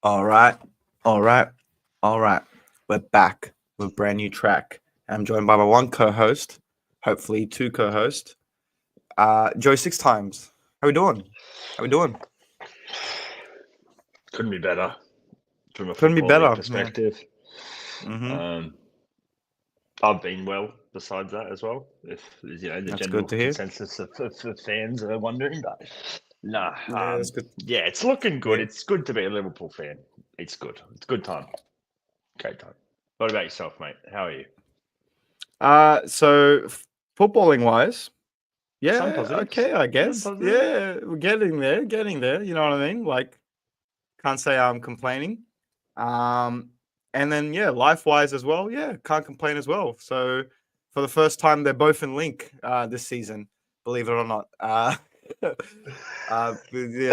All right, all right, all right. We're back with a brand new track. I'm joined by my one co-host, hopefully two co-hosts. Joe six times. How we doing? How we doing? Couldn't be better from a Couldn't be football league better. Yeah. perspective. Mm-hmm. Um, I've been well. Besides that, as well, if the That's general good to hear. consensus of fans are wondering, but nah, Yeah, that's good. yeah, it's looking good. Yeah. It's good to be a Liverpool fan. It's good. It's good time. Great time. What about yourself, mate? How are you? So footballing wise, Some yeah, positives. okay, I Some guess. positives. Yeah, we're getting there, getting there. You know what I mean? Like, can't say I'm complaining. Um, and then yeah, life wise as well, yeah, can't complain as well. So for the first time, they're both in link this season, believe it or not. Yeah,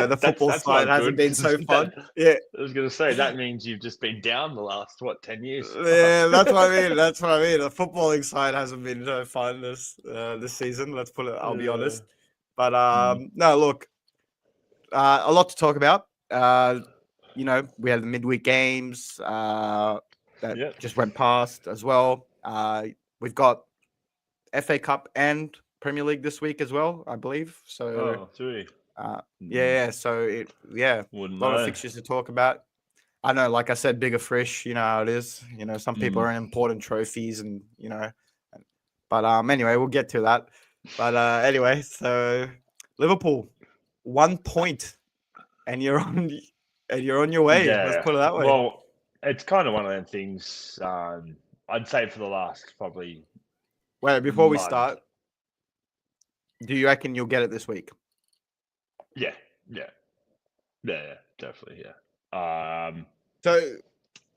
the football That's side not hasn't good been because so that fun. Yeah, I was going to say that means you've just been down the last 10 years. yeah, that's what I mean. That's what I mean. The footballing side hasn't been so fun this season. Let's put it. I'll be honest. But no, look, a lot to talk about. We had the midweek games that Yep. just went past as well. We've got FA Cup and Premier League this week as well, I believe. So, Oh, gee. yeah. So a Wouldn't lot of know. fixtures to talk about. I know, like I said, bigger fish. You know how it is. Some people are in important trophies, and But anyway, we'll get to that. But anyway, so Liverpool, 1 point, and you're on your way. Let's Yeah. put it that way. Well, it's kind of one of them things. I'd say for the last probably Wait, before we month. start, do you reckon you'll get it this week? Yeah. Yeah. Yeah. Definitely. Yeah. So,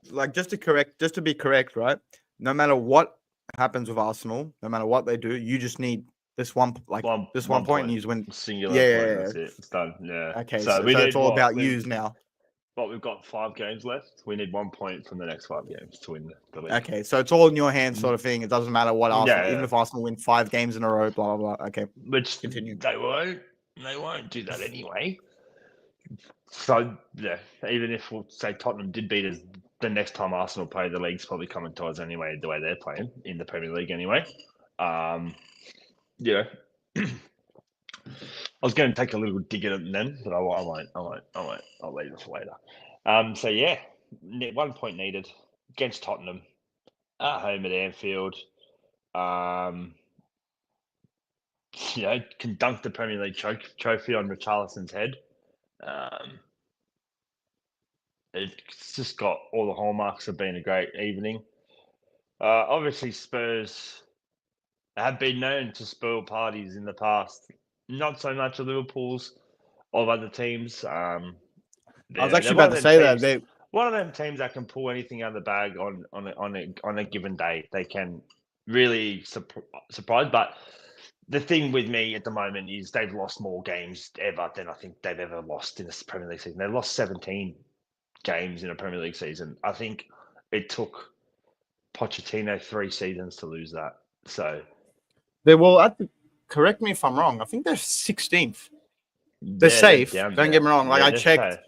like, just to be correct, right? No matter what happens with Arsenal, no matter what they do, you just need this one, this one point, and you just win. Singular Yeah, point. yeah, That's it. It's done. Yeah. yeah. Okay, So so, we so it's need all what? about yous now. We've got 5 games left. We need 1 point from the next 5 games to win the league. Okay, so it's all in your hands, sort of thing. It doesn't matter what Arsenal, Yeah. even if Arsenal win 5 games in a row, blah blah blah. Okay, Which continue. they won't. They won't do that anyway. So yeah, even if we'll say Tottenham did beat us, the next time Arsenal play, the league's probably coming to us anyway. The way they're playing in the Premier League anyway. Yeah. I was going to take a little dig at them then, but I won't. I'll leave it for later. So yeah, 1 point needed against Tottenham at home at Anfield. Can dunk the Premier League trophy on Richarlison's head. It's just got all the hallmarks of being a great evening. Obviously, Spurs have been known to spoil parties in the past. Not so much of Liverpool's, of other teams. I was They're actually one about of to them say teams. that One of them teams that can pull anything out of the bag on a given day. They can really surprise. But the thing with me at the moment is they've lost more games ever than I think they've ever lost in this Premier League season. They've lost 17 games in a Premier League season. I think it took Pochettino 3 seasons to lose that. So they will. Correct me if I'm wrong. I think they're 16th. They're safe. down Don't there. get me wrong. Like Yeah, I they're checked. safe.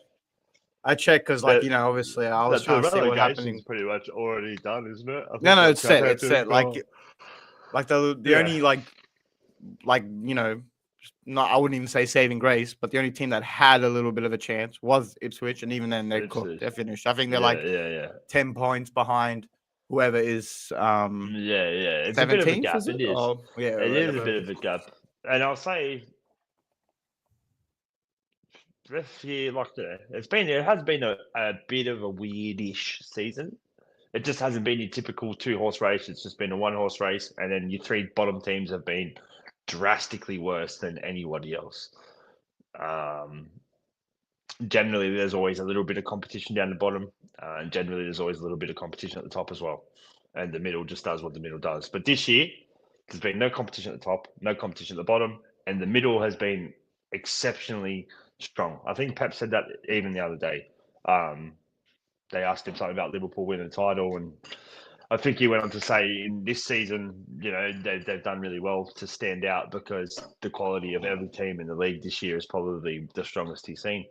I checked because, obviously, I was trying to see what happening. Pretty much already done, isn't it? No, it's set. It's set. Like the only not I wouldn't even say saving grace, but the only team that had a little bit of a chance was Ipswich, and even then they're cooked. They're finished. I think they're 10 points behind whoever is It's 17th, a bit of a gap. is it? It is. Oh, yeah, It is a whatever. bit of a gap. And I'll say this year, it has been a bit of a weirdish season. It just hasn't been your typical 2-horse race. It's just been a 1-horse race, and then your 3 bottom teams have been drastically worse than anybody else. Generally, there's always a little bit of competition down the bottom, and generally there's always a little bit of competition at the top as well. And the middle just does what the middle does. But this year, there's been no competition at the top, no competition at the bottom, and the middle has been exceptionally strong. I think Pep said that even the other day. They asked him something about Liverpool winning the title, and I think he went on to say in this season, they've done really well to stand out because the quality of every team in the league this year is probably the strongest he's seen.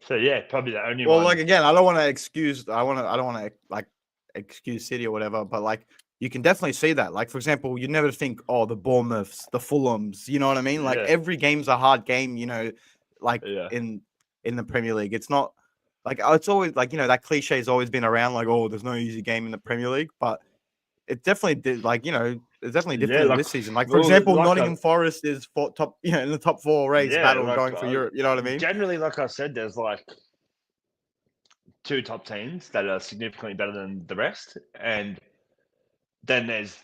So yeah, probably the only Well, one. like again, I don't want to excuse. I don't want to like excuse City or whatever. But like, you can definitely see that. Like for example, you never think, oh, the Bournemouths, the Fulhams. You know what I mean? Like Yeah. every game's a hard game. You know, like Yeah. in the Premier League, it's not like it's always like that cliche has always been around. Like, oh, there's no easy game in the Premier League, but it definitely did. Like it's definitely Yeah, different like this season. Like for well, example, like Nottingham Forest is for top. In the top 4 race yeah, battle like going for Europe. You know what I mean? generally, like I said, there's like 2 top teams that are significantly better than the rest, and then there's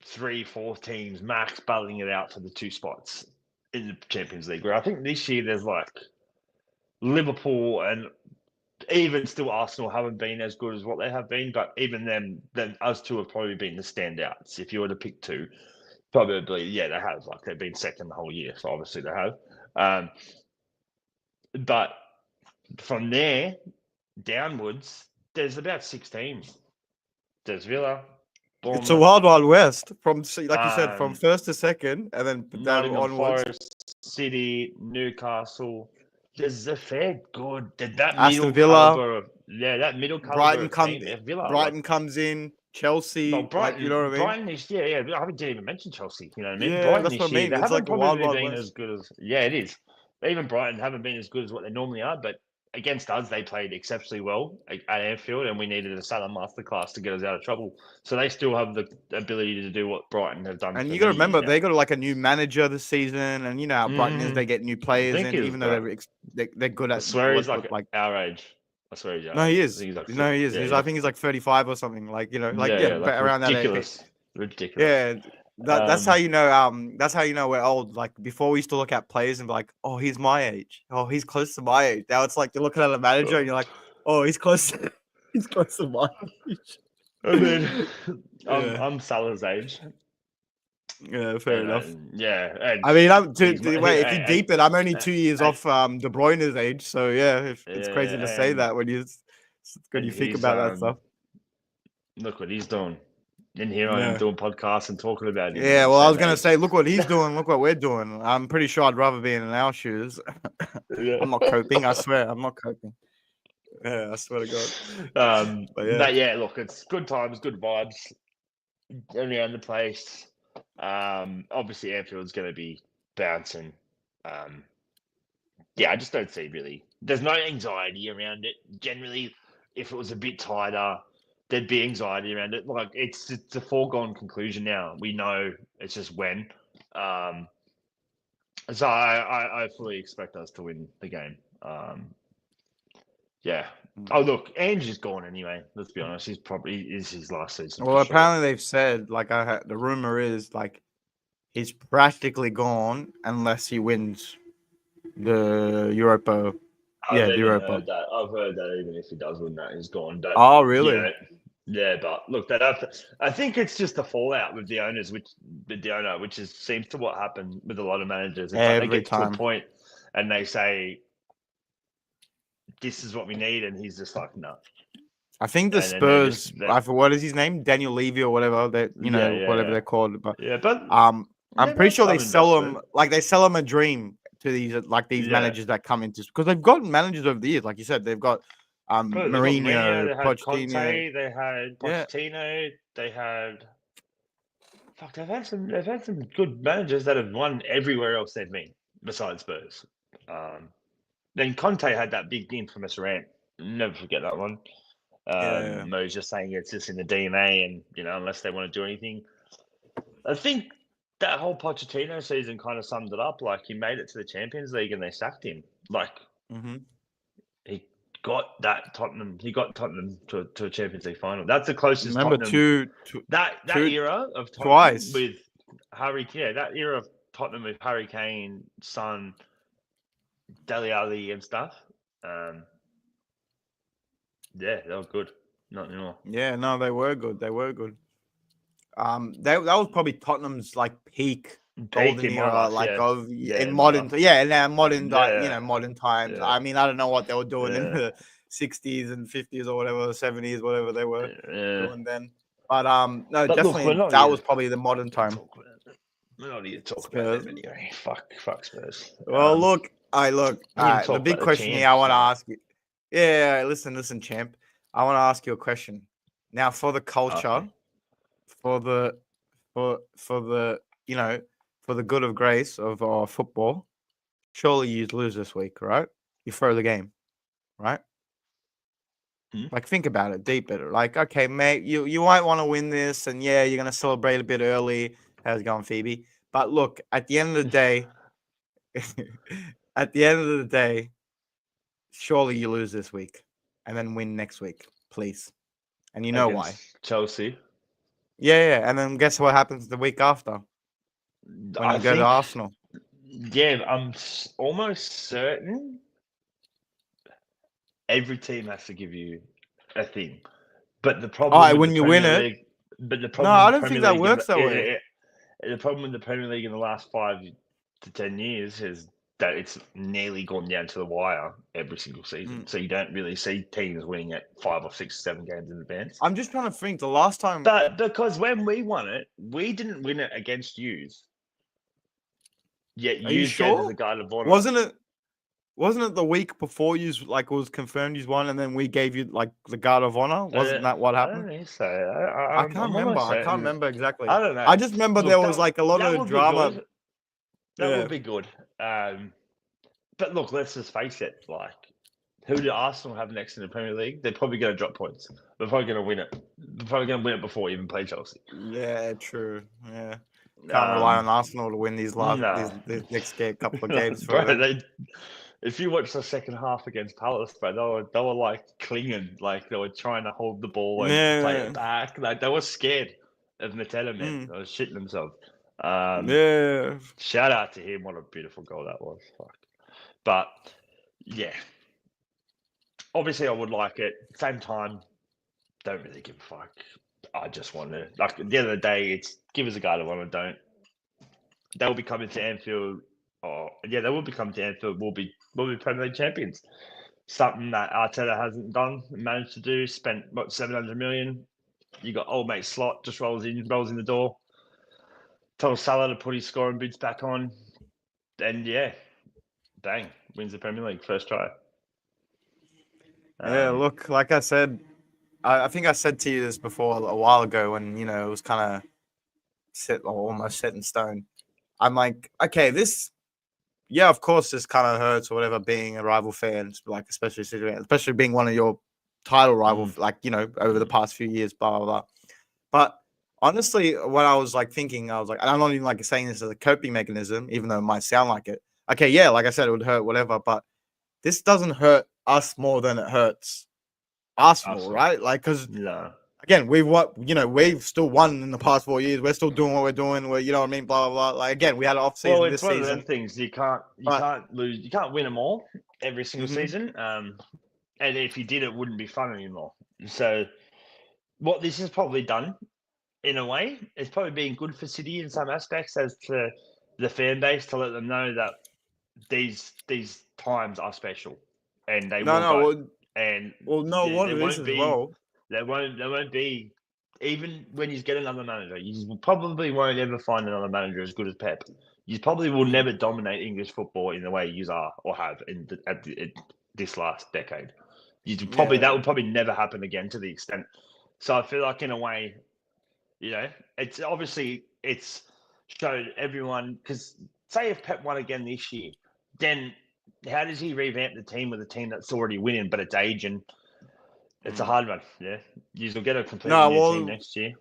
3, 4 teams max battling it out for the 2 spots in the Champions League. Where I think this year there's like Liverpool and even still Arsenal haven't been as good as what they have been, but even then us 2 have probably been the standouts. If you were to pick 2, probably they have. Like they've been second the whole year, so obviously they have. But from there downwards, there's about 6 teams. There's Villa, It's a Bournemouth, wild west from like you said, from um, first to second, and then down Nottingham onwards. Forest, City, Newcastle. There's a fair good that Aston middle Villa, caliber of that middle caliber Brighton of comes. team. Villa, Brighton comes in. well, Chelsea, like you know what I mean? Brighton is I didn't even mention Chelsea. You know what I mean? Yeah, Brighton that's what this I year mean. they It's haven't like a wild, probably wild been west. as good as it is. Even Brighton haven't been as good as what they normally are, but against us they played exceptionally well at Anfield, and we needed a Salah masterclass to get us out of trouble. So they still have the ability to do what Brighton have done. And for you got to many years remember, now. they got like a new manager this season, and you know how Brighton is. They get new players think in, he's even though they're good I at swear he's what like our age. I swear he's our No, age. he I is. think he's like No, he is. yeah, I think he's like 35 or something. Like like like around that age. ridiculous. Yeah, that's how you know. That's how you know we're old. Like before, we used to look at players and be like, "Oh, he's my age. Oh, he's close to my age." Now it's like you're looking at a manager and you're like, "Oh, he's close. He's close to my age." I mean, Yeah. I'm Salah's age. Yeah, fair enough. And I mean, wait. If you and, deep it, I'm only 2 years off De Bruyne's age. So yeah, it's crazy to say that when it's when you think he's about that stuff. look what he's doing. And here I am Yeah. doing podcasts and talking about him. Yeah, well, I was gonna say, look what he's doing. Look what we're doing. I'm pretty sure I'd rather be in our shoes. I'm not coping. I swear, I'm not coping. Yeah, I swear to God. But yeah, look, it's good times, good vibes around the place. Obviously, Anfield's going to be bouncing. I just don't see really. There's no anxiety around it. Generally, if it was a bit tighter, there'd be anxiety around it. Like it's a foregone conclusion now. We know it's just when. So I fully expect us to win the game. Oh look, Ange is gone anyway. Let's be honest. Is his last season. Well, apparently they've said like the rumor is like he's practically gone unless he wins the Europa. The Europa. I've heard that even if he does win that, he's gone. But, oh, really? Yeah, but look, I think it's just a fallout with the owners, which seems to what happened with a lot of managers. It's Every like they get time to a point and they say, "This is what we need," and he's just like, "No." I think the Spurs. What is his name? Daniel Levy or whatever. Whatever they're called. But I'm pretty sure they sell them like they sell them a dream to these managers that come into because they've got managers over the years, like you said, they've got Mourinho, they had Pochettino, Conte, they had Pochettino, they had they've had some good managers that have won everywhere else they've been besides Spurs. Then Conte had that big infamous rant. Never forget that one. Mo's just saying it's just in the DNA, and unless they want to do anything. I think that whole Pochettino season kind of summed it up. Like he made it to the Champions League and they sacked him. Like he got Tottenham to a Champions League final. That's the closest. Remember Tottenham, that era of Tottenham twice with Harry. Yeah, that era of Tottenham with Harry Kane, Son, Dele Alli, and stuff. They were good. Not anymore. Yeah, no, they were good. They were good. That was probably Tottenham's like peak golden era, in modern, in our modern, modern times. Yeah. I mean, I don't know what they were doing in the 60s and 50s or whatever, 70s, whatever they were doing then. But no, but definitely look, that was probably the modern time. We're not here to talk about them anyway. Fuck Spurs. Well, the big question here I want to ask you. Yeah, listen, champ. I want to ask you a question. Now, for the culture, Okay. for the for the for the good of grace of our football, surely you lose this week, right? You throw the game, right? Hmm? Like, think about it, deep it. Like, okay, mate, you might want to win this, and yeah, you're gonna celebrate a bit early. How's it going, Phoebe? But look, at the end of the day, at the end of the day, surely you lose this week, and then win next week, please. And you know why? Against Chelsea. Yeah, and then guess what happens the week after when I you go to think, Arsenal? yeah, I'm almost certain every team has to give you a thing. But the All problem right, with the when you win Premier it. League, but the No, problem I with the don't think Premier that League in works that way. the problem with the Premier League in the last 5 to 10 years is that it's nearly gone down to the wire every single season. Mm. So you don't really see teams winning at 5 or 6, 7 games in advance. I'm just trying to think. The last time, But because when we won it, we didn't win it against yous. Yet are you yous gave us sure? a guard of honor. Wasn't it? Wasn't it the week before you like it was confirmed you won, and then we gave you like the guard of honor? Wasn't that what I don't happened? think so. I I'm can't remember. almost I can't certain. remember exactly. I don't know. I just remember there Look, was like a lot that of would be drama. good. That Yeah. would be good. But look, let's just face it. Like, who do Arsenal have next in the Premier League? They're probably going to drop points. They're probably going to win it. They're probably going to win it before we even play Chelsea. Yeah, true. Yeah. Can't rely on Arsenal to win these No, these next couple of games for bro. them. If you watch the second half against Palace, bro, they were like clinging, like they were trying to hold the ball and play it Yeah. back. Like they were scared of Mateta, man. Mm. They were shitting themselves. Um, Yeah. Shout out to him. What a beautiful goal that was. Fuck. But yeah, obviously I would like it. Same time, don't really give a fuck. I just want to, like, at the end of the day, it's give us a guy to want to don't. They'll be coming to Anfield. Oh yeah, they will be coming to Anfield. We'll be Premier League champions. Something that Arteta hasn't done, managed to do. Spent what 700 million. You got old mate Slot just rolls in the door. Told Salah to put his scoring boots back on, and yeah, bang, wins the Premier League first try. Yeah, look, like I said, I think I said to you this before a while ago when, it was kind of set or almost set in stone. I'm like, okay, yeah, of course, this kind of hurts or whatever being a rival fan, like, especially being one of your title rival, like, over the past few years, blah, blah, blah. But honestly, what I was like thinking, I was like, and I'm not even like saying this as a coping mechanism, even though it might sound like it. Okay, yeah, like I said, it would hurt, whatever, but this doesn't hurt us more than it hurts Arsenal, right? Like, because again, we've still won in the past 4 years. We're still doing what we're doing. You know what I mean? Blah blah blah. Like again, we had an off season Well, this it's one season. of them things. You can't lose. You can't win them all every single season. And if you did, it wouldn't be fun anymore. So, what this has probably done, in a way, it's probably been good for City in some aspects, as to the fan base, to let them know that these times are special, and they will go. And what it is as well. There won't be, even when you get another manager, you probably won't ever find another manager as good as Pep. You probably will never dominate English football in the way you are or have in this last decade. That will probably never happen again to the extent. So I feel like, in a way, it's obviously it's showed everyone, because say if Pep won again this year, then how does he revamp the team with a team that's already winning, but it's age, and it's a hard one. Yeah, you'll get a completely new team next year.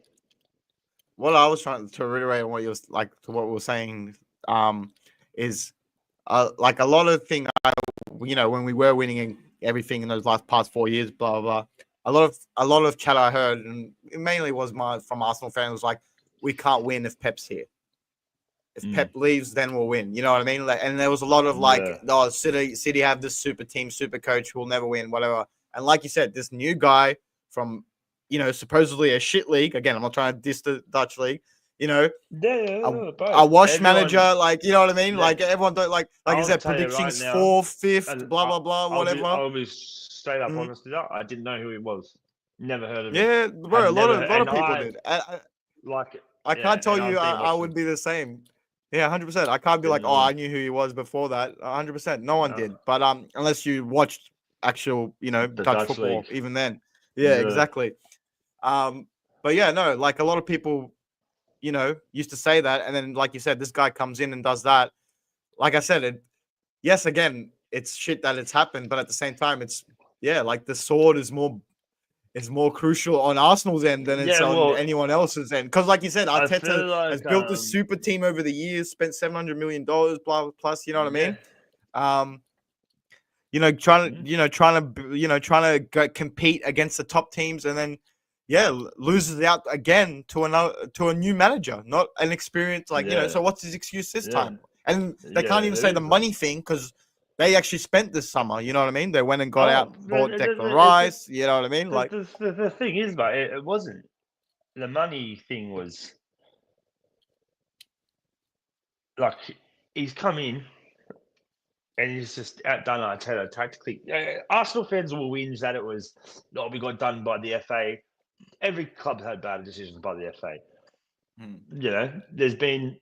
What I was trying to reiterate on what you was like to what we were saying, is like a lot of things. When we were winning everything in those past 4 years, blah blah blah. A lot of chat I heard, and it mainly was from Arsenal fans, was like, we can't win if Pep's here. If Pep leaves, then we'll win. You know what I mean? Like, and there was a lot of City have this super team, super coach who will never win, whatever. And like you said, this new guy from, supposedly a shit league. Again, I'm not trying to diss the Dutch league. A wash manager, like, you know what I mean? Like, everyone don't like I said, predictions right 4th, 5th, blah blah blah, whatever. I'll be straight up honest with you. I didn't know who he was. Never heard of him. Yeah, bro. A lot of people did. I can't tell you I would be the same. Yeah, 100%. I can't be like, I knew who he was before that. 100%. No one did. But unless you watched actual, Dutch Dutch football. league. Even then, yeah, exactly. But yeah, no, like a lot of people, used to say that, and then like you said, this guy comes in and does that. Like I said, yes, again, it's shit that it's happened, but at the same time, it's like the sword is more crucial on Arsenal's end than it's on anyone else's end. Because, like you said, Arteta has built this super team over the years, spent $700 million plus. You know what I mean? Trying to compete against the top teams, and then loses out again to a new manager, not an experienced So what's his excuse this time? And they can't even say the money thing because they actually spent this summer. You know what I mean? They went and bought Declan Rice. You know what I mean? Like the thing is, but it wasn't the money thing. Was like he's come in and he's just outdone Arteta tactically. Arsenal fans will whinge that it was we got done by the FA. Every club had bad decisions by the FA. There's been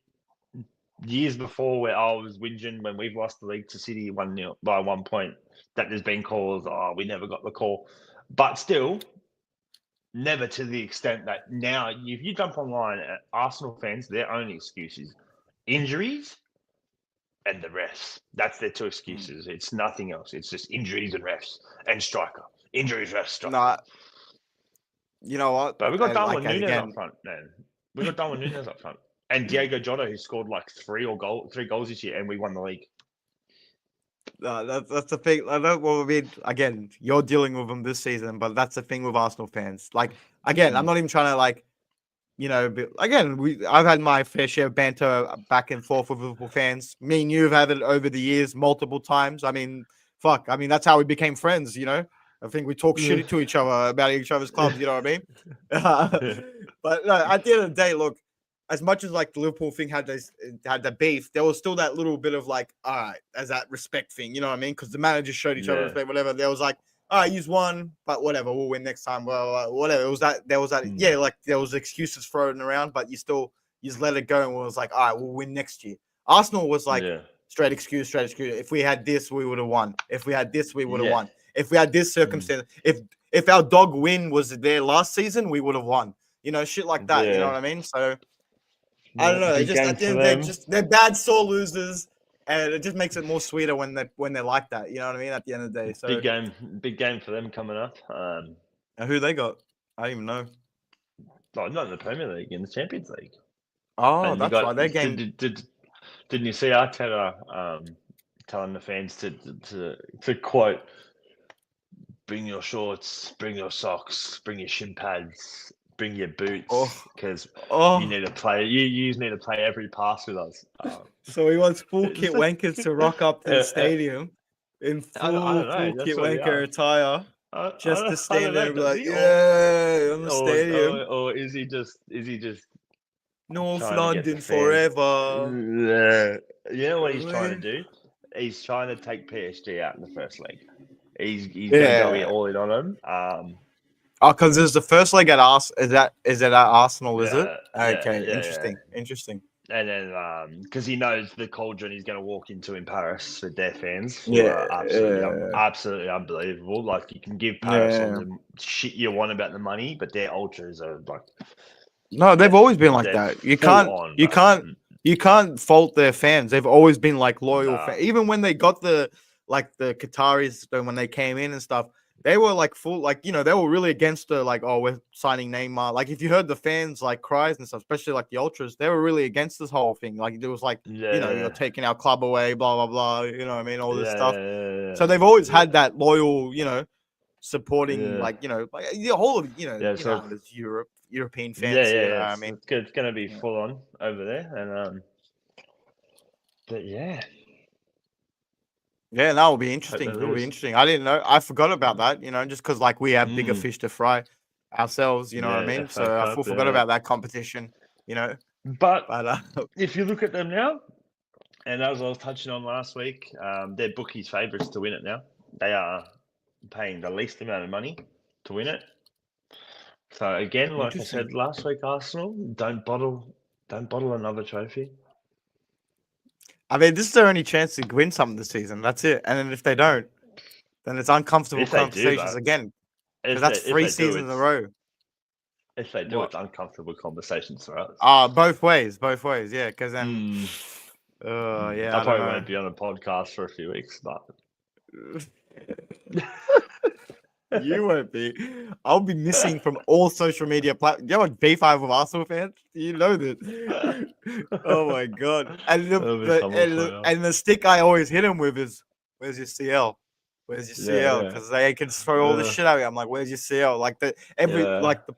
years before where I was whinging when we've lost the league to City 1-0 by 1 point, that there's been calls, we never got the call. But still, never to the extent that now, if you jump online at Arsenal fans, their only excuse is injuries and the refs. That's their two excuses. It's nothing else. It's just injuries and refs and striker. Injuries, refs, striker. Nah, you know what? But we got Darwin Núñez up front, man. We got Darwin Núñez up front. And Diego Jota, who scored like 3 goals this year, and we won the league. That's the thing. I know. Well, I mean, again, you're dealing with them this season, but that's the thing with Arsenal fans. Like, again, I'm not even trying to I've had my fair share of banter back and forth with Liverpool fans. Me and you have had it over the years multiple times. I mean, fuck. I mean, that's how we became friends. I think we talk shit to each other about each other's clubs. You know what I mean? But no, at the end of the day, look. As much as like the Liverpool thing had the beef, there was still that little bit of like, all right, as that respect thing, you know what I mean? Because the managers showed each other respect, whatever. There was like, all right, use one, but whatever, we'll win next time. Well, whatever. There was that, like there was excuses thrown around, but you just let it go, and it was like, all right, we'll win next year. Arsenal was like straight excuse. If we had this, we would have won. If we had this, we would have won. If we had this circumstance, if our dog win was there last season, we would have won. Shit like that. You know what I mean? So. I don't know. They just at the end, they're bad sore losers, and it just makes it more sweeter when they're like that. You know what I mean? At the end of the day, so big game for them coming up. Who they got? I don't even know. Not in the Premier League, in the Champions League. Oh, and that's right. Their game. Didn't you see Arteta telling the fans to quote, "Bring your shorts, bring your socks, bring your shin pads." Bring your boots because you need to play. You need to play every pass with us. So he wants full kit wankers to rock up to the stadium in full kit wanker attire, just to stand there and be like, "Yeah, on the stadium." Or is he just North London forever? You know what he's trying to do? He's trying to take PSG out in the first leg. He's going to go all in on them. Because there's the first leg at Arsenal. Is it at Arsenal? Is it? Okay, interesting. And then because he knows the cauldron he's going to walk into in Paris with their fans, absolutely unbelievable. Like you can give Paris all the shit you want about the money, but their ultras are like. No, they've always been like that. You can't fault their fans. They've always been like loyal fans. Even when they got the Qataris when they came in and stuff. They were like full, they were really against the we're signing Neymar. Like if you heard the fans cries and stuff, especially like the ultras, they were really against this whole thing. Like it was like, you're taking our club away, blah blah blah. You know what I mean? All this stuff. So they've always had that loyal, supporting the whole of it's European fans. I mean, it's going to be full on over there, and but yeah. Yeah, that will be interesting. It'll be interesting. I didn't know. I forgot about that, just because we have bigger fish to fry ourselves, you know what I mean? So I forgot about that competition, But if you look at them now, and as I was touching on last week, they're bookies' favourites to win it now. They are paying the least amount of money to win it. So again, like I said last week, Arsenal, don't bottle another trophy. I mean, this is their only chance to win something this season. That's it. And then if they don't, then it's uncomfortable If they do conversations that, again. Because that's 3 seasons in a row. If they do, What? it's uncomfortable conversations for us. Both ways. Yeah. Because then, yeah, I I don't probably know. won't be on a podcast for a few weeks, but You won't be. I'll be missing from all social media platforms. You know what beef I have with Arsenal fans? You know this. Oh my god! And the stick I always hit him with is, "Where's your CL? Where's your CL?" Because they can throw all this shit at me. I'm like, "Where's your CL?" Like the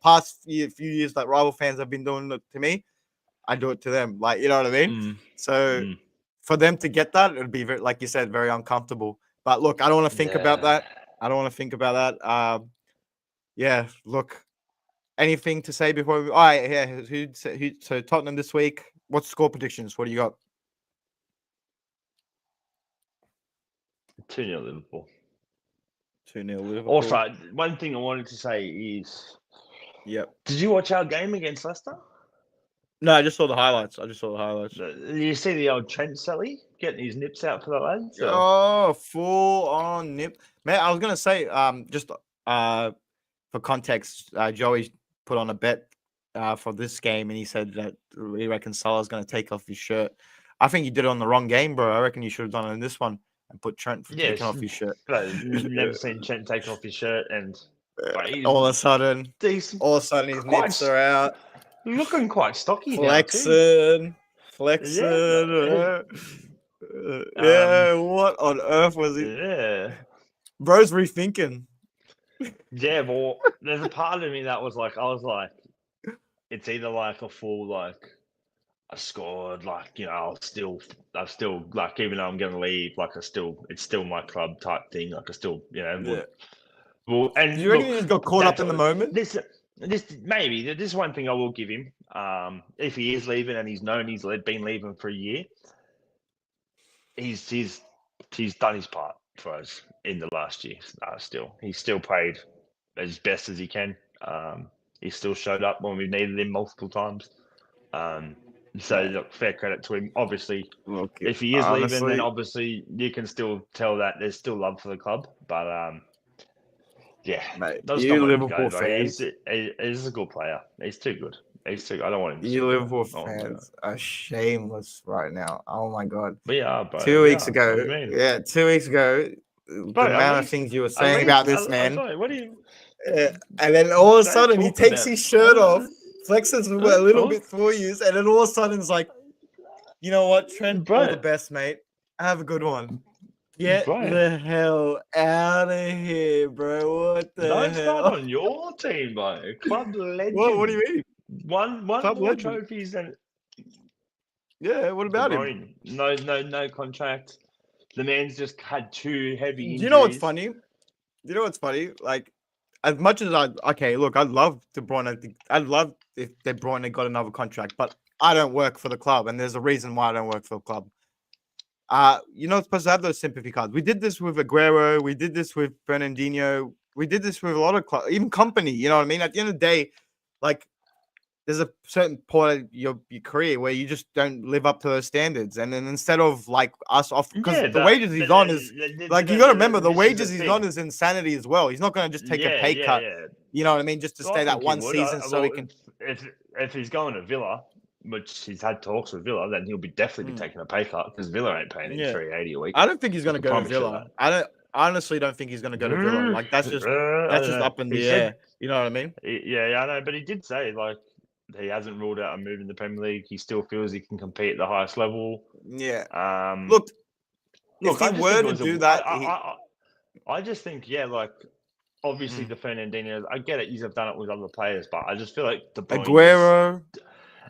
past few years that rival fans have been doing it to me, I do it to them. Like, you know what I mean? So for them to get that, it'd be very, like you said, very uncomfortable. But look, I don't want to think about that. I don't want to think about that. Yeah, look, anything to say before we... All right, yeah, so Tottenham this week, what's score predictions? What do you got? 2-0 Liverpool. 2-0 Liverpool. Also, one thing I wanted to say is... Yep. Did you watch our game against Leicester? No, I just saw the highlights. Did you see the old Trent Selly getting his nips out for the lads? Oh, full on nip. Man, I was going to say, just for context, Joey put on a bet for this game, and he said that he reckons Salah's going to take off his shirt. I think you did it on the wrong game, bro. I reckon you should have done it in this one and put Trent for taking off his shirt. Never seen Trent take off his shirt, and all of a sudden, his nips are out. Looking quite stocky Flexing. Yeah, what on earth was he? Yeah. Bro's rethinking. Yeah, well, there's a part of me that was like, it's either like a full, like, I scored, like, you know, I've still, like, even though I'm going to leave, like, it's still my club type thing. Like, I still, you know, well, and you reckon he just got caught up in the moment? This one thing I will give him. If he is leaving and he's known he's been leaving for a year, he's done his part for us in the last year. He's still played as best as he can. He still showed up when we needed him multiple times. So look, fair credit to him. Obviously, if he is leaving, then obviously you can still tell that there's still love for the club. But yeah, mate, you Liverpool fans. He's a good player. He's too good. I don't want him to. You Liverpool fans are shameless right now. Oh my god. We are, bro. 2 weeks ago. Yeah, 2 weeks ago. Bro, the amount of things you were saying about this man. Sorry, what do you? And then all of a sudden he takes his shirt off, flexes a little bit for you, and then all of a sudden it's like, you know what, Trent, all the best, mate. Have a good one. Get the hell out of here, bro. What the hell? Don't start on your team, bro. Club legend. What do you mean? One more trophies than. Yeah, what about him? No contract. The man's just had 2 heavy injuries. You know what's funny? Like, as much as I'd love De Bruyne. I'd love if De Bruyne got another contract, but I don't work for the club, and there's a reason why I don't work for the club. You're not supposed to have those sympathy cards. We did this with Aguero. We did this with Fernandinho. We did this with a lot of clubs, even company. You know what I mean? At the end of the day, like, there's a certain point of your career where you just don't live up to those standards. And then instead of like us off, because the wages he's on is like, you got to remember the wages he's on is insanity as well. He's not going to just take a pay cut. You know what I mean? Just to stay that one season so he can. If he's going to Villa, which he's had talks with Villa, then he'll definitely be taking a pay cut because Villa ain't paying him $380 a week. I don't think he's going to go to Villa. I honestly don't think he's going to go to Villa. Like, that's just up in the air. You know what I mean? Yeah, I know. But he did say, like, he hasn't ruled out a move in the Premier League. He still feels he can compete at the highest level. Yeah. Look, if he were to do that, I just think, like, obviously the Fernandinho, I get it. You've done it with other players, but I just feel like De Bruyne,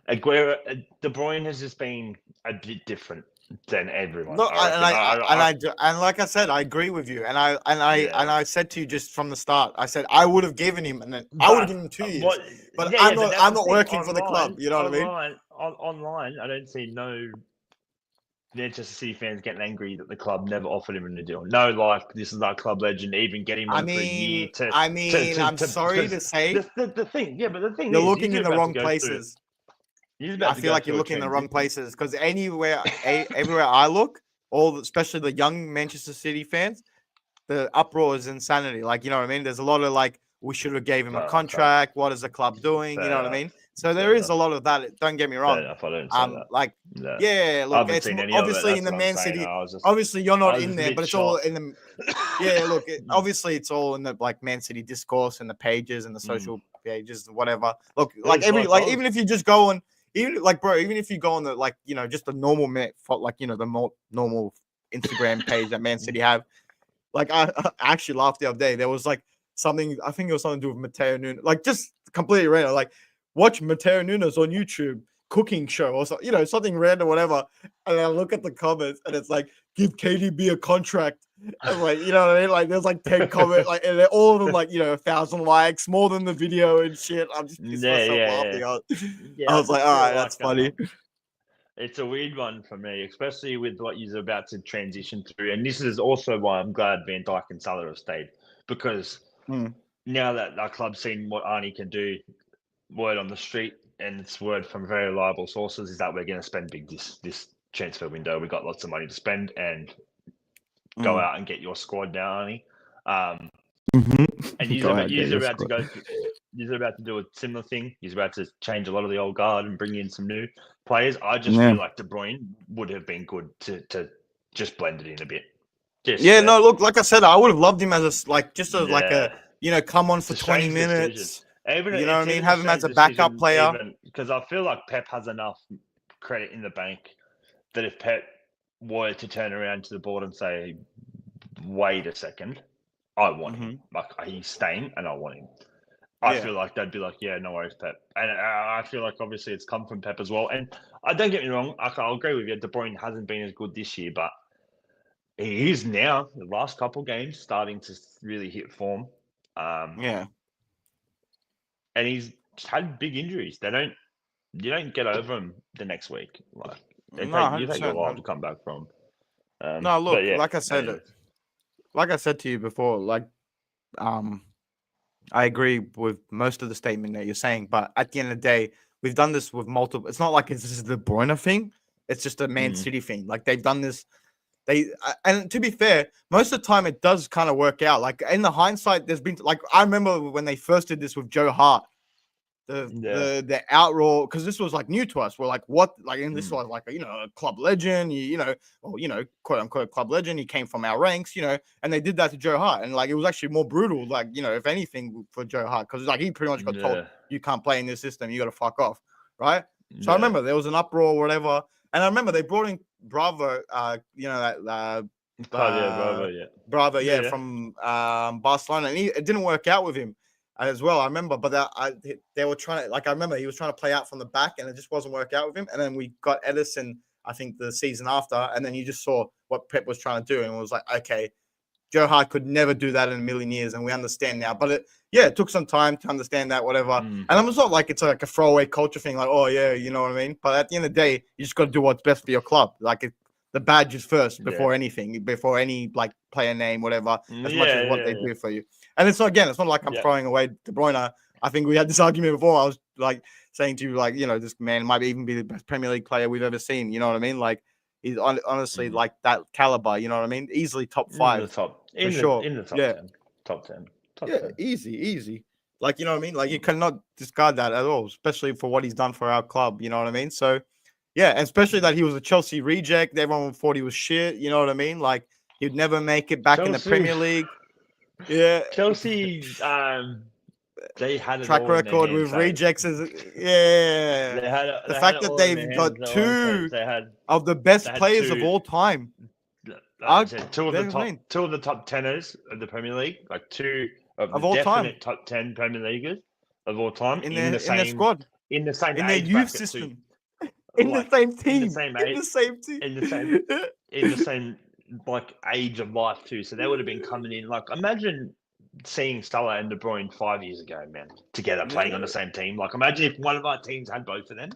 De Bruyne has just been a bit different than everyone. No, and like I said, I agree with you. And I said to you just from the start, I said I would have given him, I would have given him 2 years. I'm not working for the club. You know what I mean? Online, I don't see no Manchester City fans getting angry that the club never offered him a new deal. No, like, this is our club legend, even getting him for a year. I'm sorry to say. The thing you're looking in the wrong places. I feel like you're looking in the wrong places because everywhere I look, especially the young Manchester City fans, the uproar is insanity. Like, you know what I mean? There's a lot of like, we should have gave him a contract. What is the club doing? You know what I mean? So there is a lot of that. Don't get me wrong. Fair enough. I don't say that. Like, Yeah. yeah, I look, haven't it's seen any obviously of it. in the That's what I'm Man saying. City. I was just, Obviously, you're I not was in just a there, bit but it's all shocked. in the. Yeah, look, obviously it's all in the like Man City discourse and the pages and the social pages, whatever. Look, like even if you just go on, even like bro, even if you go on the like, you know, just the normal like, you know, the more normal Instagram page that Man City have. Like I actually laughed the other day. There was like something, I think it was something to do with Mateo Nunes, like just completely random. Like watch Mateo Nunes on YouTube cooking show or something, you know, something random, whatever. And I look at the comments and it's like, give KDB a contract. And like, you know what I mean? Like there's like 10 comments, like, and they're all of them like, you know, 1,000 likes, more than the video and shit. I'm just pissed myself laughing. I was like, all right, that's funny. It's a weird one for me, especially with what you're about to transition through. And this is also why I'm glad Van Dijk and Salah have stayed, because now that our club's seen what Arnie can do, word on the street, and it's word from very reliable sources, is that we're going to spend big this transfer window. We've got lots of money to spend, and go out and get your squad now, Arnie. And you're about to do a similar thing. He's about to change a lot of the old guard and bring in some new players. I just feel like De Bruyne would have been good to just blend it in a bit. No, look, like I said, I would have loved him as a like you know, come on for 20 minutes. You know what I mean? Have him as a backup player. Because I feel like Pep has enough credit in the bank that if Pep were to turn around to the board and say, wait a second, I want him. Like, he's staying and I want him. I feel like they'd be like, yeah, no worries, Pep. And I feel like obviously it's come from Pep as well. And don't get me wrong, I'll agree with you. De Bruyne hasn't been as good this year, but he is now, the last couple of games, starting to really hit form. And he's had big injuries. You don't get over them the next week. Like, you take a while to come back from. No, look, like I said to you before, like, I agree with most of the statement that you're saying, but at the end of the day, we've done this with multiple. It's not like this is the Bruyne thing. It's just a Man City thing. Like they've done this. And to be fair, most of the time it does kind of work out. Like in the hindsight, there's been like I remember when they first did this with Joe Hart, the outroar, because this was like new to us. We're like, what? Like, and this was like a, you know, a club legend, quote unquote club legend. He came from our ranks, you know, and they did that to Joe Hart, and like it was actually more brutal, like, you know, if anything for Joe Hart, because like he pretty much got told you can't play in this system, you got to fuck off, right? So I remember there was an uproar or whatever, and I remember they brought in Bravo, Bravo, from Barcelona, and it didn't work out with him as well. I remember, but they were trying to, like, I remember he was trying to play out from the back, and it just wasn't work out with him. And then we got Edison, I think, the season after, and then you just saw what Pep was trying to do, and it was like, okay, Joe Hart could never do that in a million years, and we understand now. But it took some time to understand that, whatever. And it's not like it's like a throwaway culture thing, like, oh yeah, you know what I mean. But at the end of the day, you just got to do what's best for your club. Like the badge is first before anything, before any like player name, whatever, as much as what they do for you. And it's not like I'm throwing away De Bruyne. I think we had this argument before. I was like saying to you, like, you know, this man might even be the best Premier League player we've ever seen. You know what I mean? Like, he's honestly like that caliber. You know what I mean? Easily top 5 in the top 10. Easy. Like, you know what I mean? Like, you cannot discard that at all, especially for what he's done for our club. You know what I mean? So, yeah, and especially that he was a Chelsea reject. Everyone thought he was shit. You know what I mean? Like, he'd never make it back in the Premier League. Yeah, Chelsea. They had track record with rejects. The fact that they've got 2 of the best players of all time. Two of the top tenors of the Premier League, like 2 of the all definite time. top 10 Premier Leaguers of all time in their squad, in the same in their youth system, in the same team, in the same like age of life too. So they would have been coming in. Like, imagine seeing Salah and De Bruyne 5 years ago, man, together playing on the same team. Like, imagine if one of our teams had both of them.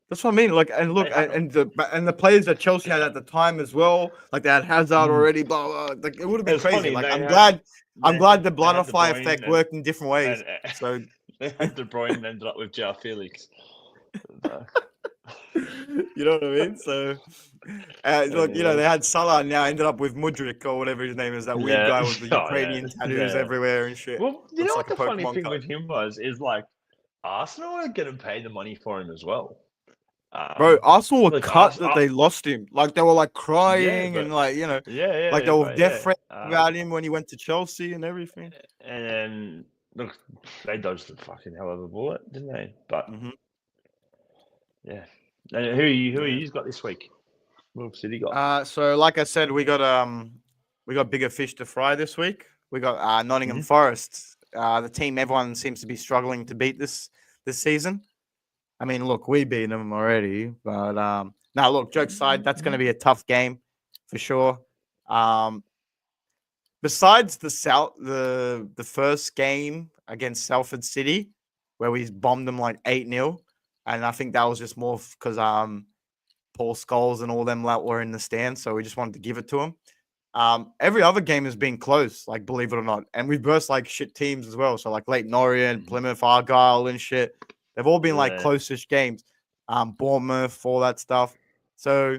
That's what I mean. Like, and look, and the players that Chelsea had at the time as well. Like, they had Hazard already. Blah, blah. Like, it would have been crazy. Funny, like, I'm glad the butterfly effect worked in different ways. So De Bruyne ended up with Joao Felix. You know what I mean? So, look, you know, they had Salah and now ended up with Mudryk or whatever his name is, that weird guy with the Ukrainian tattoos everywhere and shit. Well, you Looks know like what a the funny Pokemon thing card. with him is like Arsenal are going to pay the money for him as well. Bro, Arsenal were Look, cut that they lost him. Like, they were like crying but and like, you know, yeah, like they were but death threats about him when he went to Chelsea and everything. And then look, they dodged the fucking hell of a bullet, didn't they? But yeah. And who you got this week? What have City got? So like I said, we got bigger fish to fry this week. We got Nottingham Forest, the team everyone seems to be struggling to beat this season. I mean, look, we beat them already, but now look, jokes aside, that's going to be a tough game for sure. Besides the first game against Salford City, where we bombed them like 8-0, and I think that was just more because Paul Scholes and all them were in the stands, so we just wanted to give it to them. Every other game has been close, like, believe it or not, and we've versed like shit teams as well. So like Leyton Orient, Plymouth Argyle, and shit. They've all been like close-ish games. Bournemouth, all that stuff. So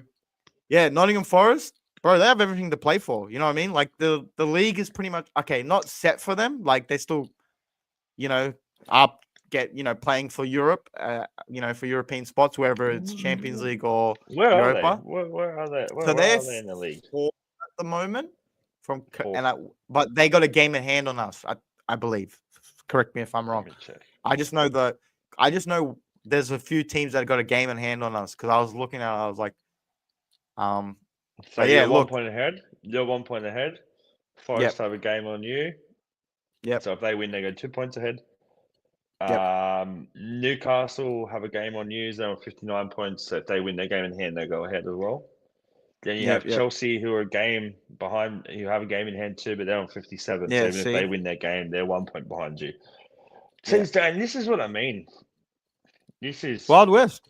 yeah, Nottingham Forest, bro, they have everything to play for. You know what I mean? Like the league is pretty much okay, not set for them. Like they still, you know, playing for Europe, for European spots, whether it's Champions League or Europa. Where are they? So Where are they in the league? Fourth at the moment, but they got a game in hand on us, I believe. Correct me if I'm wrong. I just know there's a few teams that got a game in hand on us because I was looking at it, I was like, so you're 1 point ahead. You're 1 point ahead. Forest have a game on you. Yep. So if they win, they go 2 points ahead. Yep. Newcastle have a game on you. They're on 59 points. So if they win their game in hand, they go ahead as well. Then you have Chelsea, who are a game behind. You have a game in hand too, but they're on 57. Yeah, so even if they win their game, they're 1 point behind you. Since Dan, this is what I mean. This is Wild West.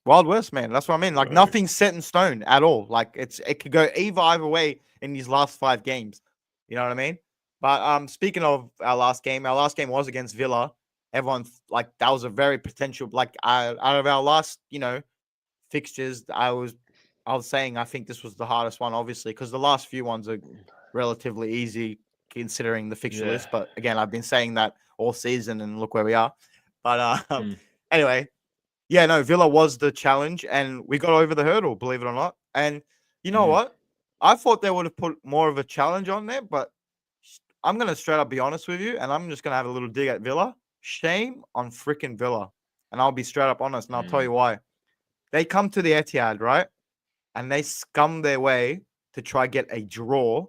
Wild West, man. That's what I mean. Like nothing's set in stone at all. Like it could go either way in these last 5 games. You know what I mean? But speaking of our last game was against Villa. Everyone like that was a very potential out of our last, fixtures. I was saying I think this was the hardest one, obviously, because the last few ones are relatively easy considering the fixture list. But again, I've been saying that all season, and look where we are. But anyway. Yeah, no, Villa was the challenge, and we got over the hurdle, believe it or not. And you know what? I thought they would have put more of a challenge on there, but I'm going to straight up be honest with you, and I'm just going to have a little dig at Villa. Shame on freaking Villa. And I'll be straight up honest, and I'll tell you why. They come to the Etihad, right? And they scum their way to try get a draw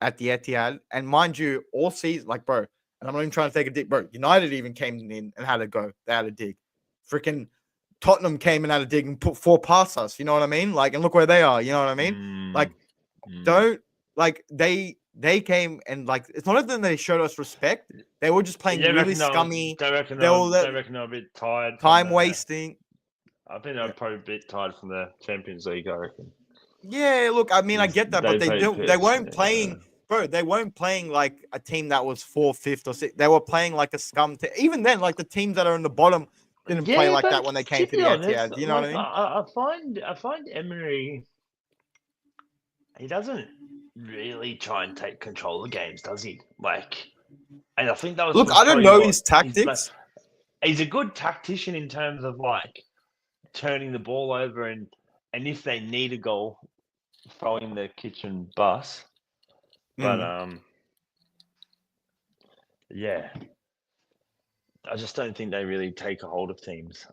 at the Etihad. And mind you, all season, bro, and I'm not even trying to take a dig, bro. United even came in and had a go. They had a dig. Freaking Tottenham came and had a dig and put 4 past us. You know what I mean? And look where they are. You know what I mean? They came and it's not even they showed us respect. They were just playing really scummy. They reckon they're a bit tired. Time wasting. I think they're probably a bit tired from the Champions League, I reckon. Yeah, look, I mean, I get that, but they weren't playing. Bro, they weren't playing like a team that was 4th, 5th, or 6th. They were playing like a scum team. Even then, the teams that are in the bottom didn't play like that when they came to the Etihad. You know what I mean? I find Emery, he doesn't really try and take control of games, does he? And I think that was. Look, I don't know his tactics. He's a good tactician in terms of turning the ball over and if they need a goal, throwing the kitchen bus. But yeah. I just don't think they really take a hold of teams.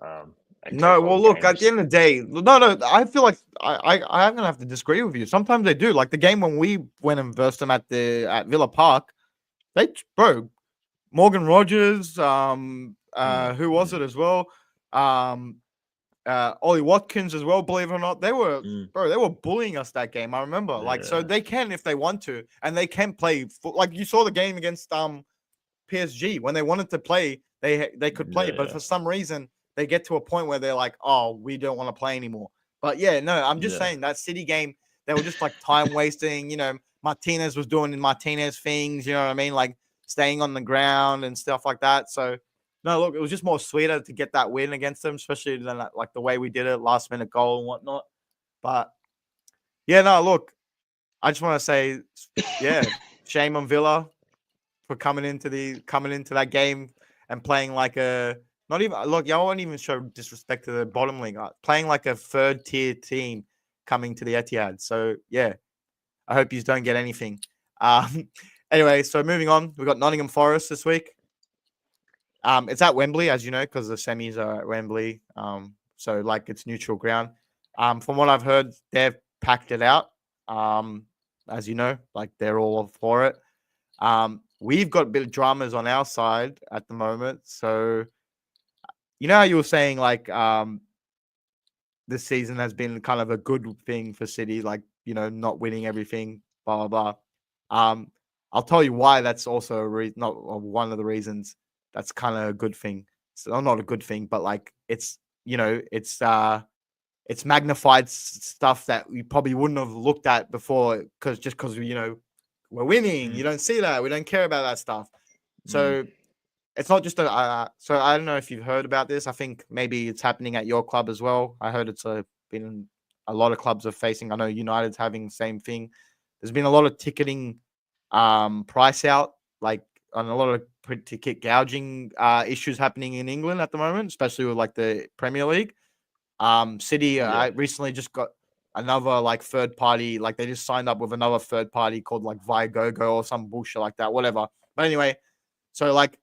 No, well, look, at the end of the day, no, I feel like I'm gonna have to disagree with you. Sometimes they do. Like the game when we went and versed them at Villa Park, Morgan Rogers, who was it as well? Ollie Watkins as well, believe it or not. They were they were bullying us that game. I remember. So they can if they want to, and they can play you saw the game against PSG when they wanted to play. They could play, but for some reason they get to a point where they're like, "Oh, we don't want to play anymore." But yeah, no, I'm just saying that City game, they were just time wasting. Martinez was doing Martinez things. You know what I mean? Staying on the ground and stuff like that. So No, look, it was just more sweeter to get that win against them, especially than like the way we did it, last minute goal and whatnot. But yeah, no, look, I just want to say, yeah, shame on Villa for coming into that game and playing like a not even look. Y'all won't even show disrespect to the bottom league. Playing like a third tier team coming to the Etihad. So yeah, I hope you don't get anything. Anyway, so moving on, we got Nottingham Forest this week. It's at Wembley, as you know, because the semis are at Wembley. So like it's neutral ground. From what I've heard, they've packed it out. As you know, like they're all for it. We've got a bit of dramas on our side at the moment. So you know how you were saying like this season has been kind of a good thing for City, like, you know, not winning everything, blah blah blah. I'll tell you why that's also not one of the reasons that's kind of a good thing. So not a good thing, but like it's, you know, it's magnified stuff that we probably wouldn't have looked at before because you know we're winning. You don't see that. We don't care about that stuff. So it's not just so I don't know if you've heard about this. I think maybe it's happening at your club as well. I heard it's been a lot of clubs are facing. I know United's having the same thing. There's been a lot of ticketing price out, like on a lot of ticket gouging issues happening in England at the moment, especially with like the Premier League. City, I recently just got another like third party, like they just signed up with another third party called like Viagogo or some bullshit like that, whatever. But anyway, so like,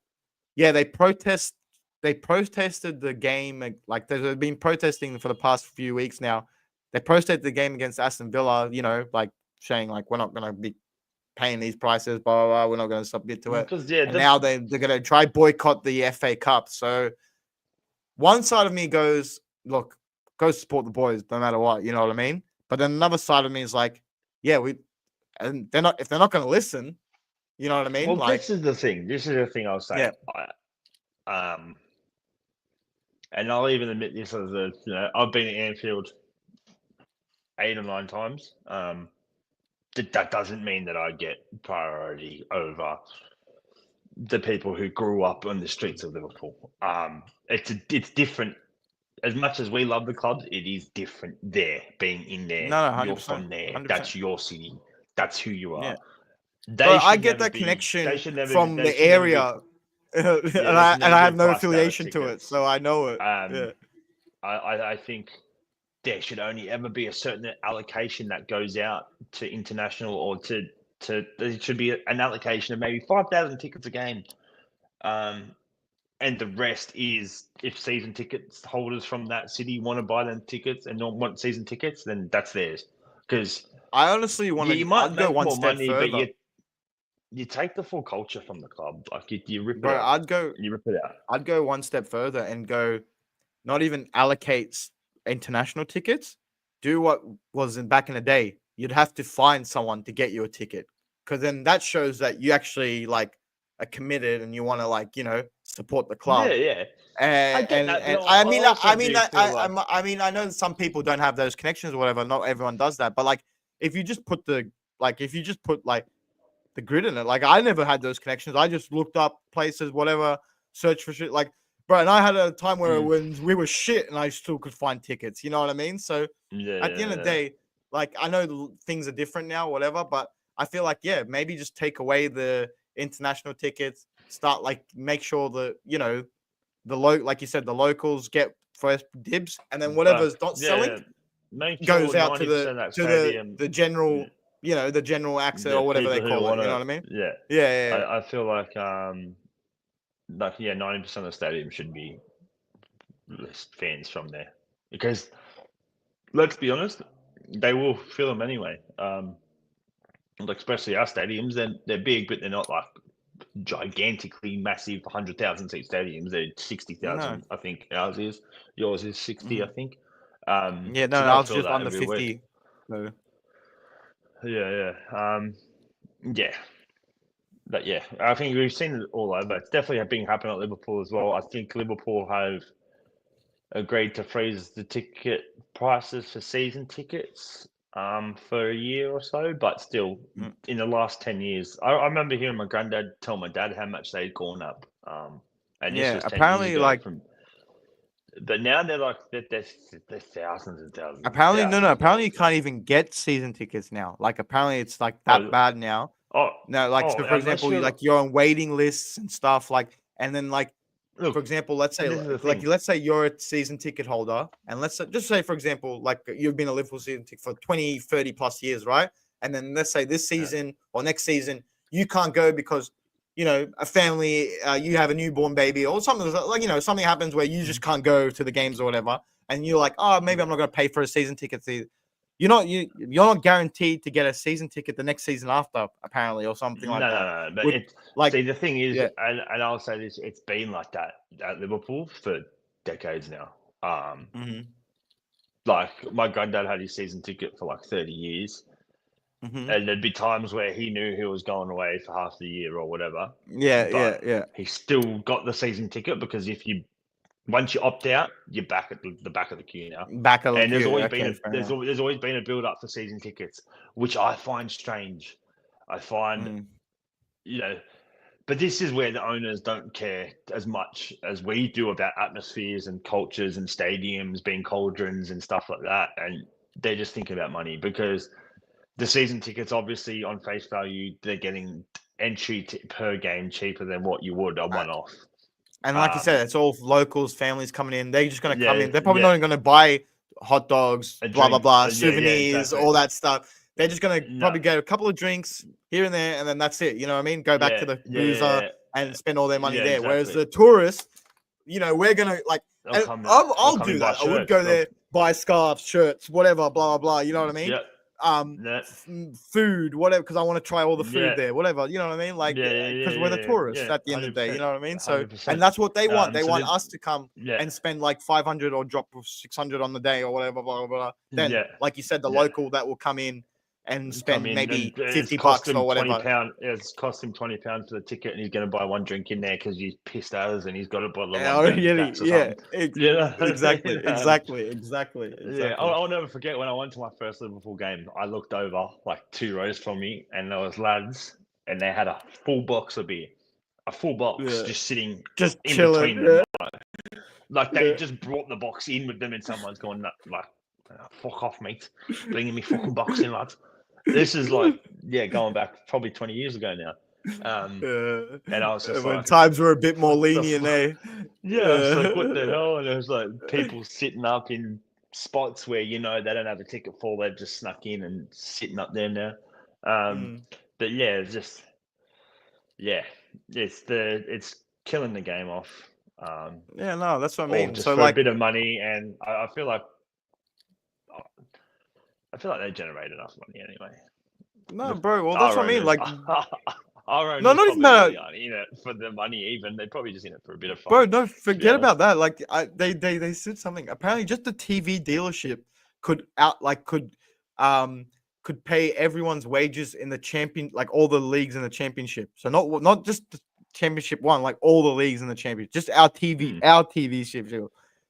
yeah, they protested the game. Like they've been protesting for the past few weeks now. They protested the game against Aston Villa, you know, like saying like we're not gonna be paying these prices, blah blah blah. We're not gonna submit to it. Because yeah, and now they're gonna try boycott the FA Cup. So one side of me goes, look, go support the boys no matter what, you know what I mean? But then another side of me is like, yeah, and if they're not going to listen, you know what I mean? Well, like, this is the thing. This is the thing I'll say. Yeah. And I'll even admit this as I've been at Anfield 8 or 9 times. That doesn't mean that I get priority over the people who grew up on the streets of Liverpool. It's different. As much as we love the club, it is different there, being in there. No, You're 100%, from there. 100%. That's your city. That's who you are. Yeah. They Bro, I should get never that be. connection They should never. from They the should never be. area. and They I should never have be no priced out of affiliation to it, tickets. so I know it. Yeah. I think there should only ever be a certain allocation that goes out to international or to there should be an allocation of maybe 5,000 tickets a game. And the rest is if season tickets holders from that city want to buy them tickets and don't want season tickets, then that's theirs. Because I honestly want to. you might I'd go make one more step money, further. but you take the full culture from the club. Like you rip Bro, it out. you rip it out. I'd go one step further and go, not even allocate international tickets. Do what was back in the day. You'd have to find someone to get you a ticket, because then that shows that you actually like are committed and you want to, like, you know, support the club. Yeah. I And get that, and but I mean, also I mean, do feel like I mean, I know that some people don't have those connections or whatever. Not everyone does that, but like, if you just put like the grid in it. Like I never had those connections. I just looked up places, whatever, search for shit. Like, bro, and I had a time where when we were shit and I still could find tickets. You know what I mean? So at the end of the day, like I know things are different now, whatever, but I feel like, yeah, maybe just take away the international tickets. Start like make sure that, you know, like you said, the locals get first dibs, and then whatever's not selling make goes sure out to 90% of that stadium, the general, you know, the general access the or whatever they people who call it. want You know to, what I mean? yeah. Yeah. I feel like 90% of the stadium should be less fans from there, because let's be honest, they will fill them anyway. Like especially our stadiums, they're big, but they're not like gigantically massive 100,000 seat stadiums. They're 60,000, No. I think ours is. Yours is 60, I think. Yeah, no, So I they'll was fill just that under every week. 50. So. Yeah. But yeah, I think we've seen it all over. It's definitely been happening at Liverpool as well. I think Liverpool have agreed to freeze the ticket prices for season tickets for a year or so, but still, in the last 10 years, I remember hearing my granddad tell my dad how much they'd gone up and this Yeah, was 10 years apparently, ago. like, But now they're like they're thousands and thousands. apparently, no, thousands no, of apparently you dollars now. can't even get season tickets now. Like, apparently it's like that Oh, bad now. oh, No, like, so for unless example, you're on waiting lists and stuff, like, and then like, for look, example, let's say this is the like thing. let's say you're a season ticket holder, and just say, for example, like you've been a Liverpool season ticket for 20, 30 plus years, right? And then let's say this season or next season you can't go because a family, you have a newborn baby or something like something happens where you just can't go to the games or whatever, and you're like, oh, maybe I'm not going to pay for a season ticket. You're not guaranteed to get a season ticket the next season after, apparently, or something like that. No. But With, it's like, see the thing is, yeah, and I'll say this: it's been like that at Liverpool for decades now. mhm, Like my granddad had his season ticket for like 30 years, mhm. and there'd be times where he knew he was going away for half the year or whatever, Yeah, yeah, but yeah. he still got the season ticket because once you opt out, you're back at the back of the queue now. Back of the And there's queue. always Okay, fair enough. there's always been a build up for season tickets, which I find strange. I find Mm. but this is where the owners don't care as much as we do about atmospheres and cultures and stadiums being cauldrons and stuff like that. And they're just thinking about money because the season tickets, obviously, on face value, they're getting entry per game cheaper than what you would a one off. And like you said, it's all locals, families coming in. They're just going to come in. They're probably not even going to buy hot dogs, blah, blah, blah, souvenirs, exactly. all that stuff. They're just going to probably get a couple of drinks here and there, and then that's it. You know what I mean? Go back to the boozer and spend all their money there. Exactly. Whereas the tourists, we're going to, like, I'll do that. I would go there, buy scarves, shirts, whatever, blah, blah, blah. You know what I mean? Food, whatever, because I want to try all the food there, whatever, you know what I mean? Like, because we're the tourists at the end of the day, you know what I mean? So, 100%. and that's what they want. They want us to come and spend like 500 or drop 600 on the day or whatever, blah, blah, blah. Then, like you said, the local that will come in and spend maybe $50 or whatever. £20, it's cost him £20 for the ticket, and he's going to buy one drink in there because he's pissed out and he's got a bottle of rum. Exactly. Yeah, I'll never forget when I went to my first Liverpool game. I looked over like 2 rows from me, and there was lads, and they had a full box of beer, a full box just sitting, just in chilling, between them. Like they just brought the box in with them, and someone's going like, "Fuck off, mate! Bringing me fucking box in, lads." This is like, going back probably 20 years ago now. And I was just when like, times were a bit more lenient, eh? It's like, what the hell? And it was like people sitting up in spots where they don't have a ticket for, they've just snuck in and sitting up there now. But it's just it's killing the game off. No, that's what I mean. Just so for like a bit of money, and I feel like they generate enough money anyway. No, bro. Well, that's what I mean. Like, our owners not even that. Really aren't in it for the money. Even they're probably just in it for a bit of fun. Bro, no, forget about that. Like, they said something. Apparently, just the TV dealership could pay everyone's wages in the champion, like all the leagues in the championship. So not just the championship one, like all the leagues in the championship. Just our TV ship.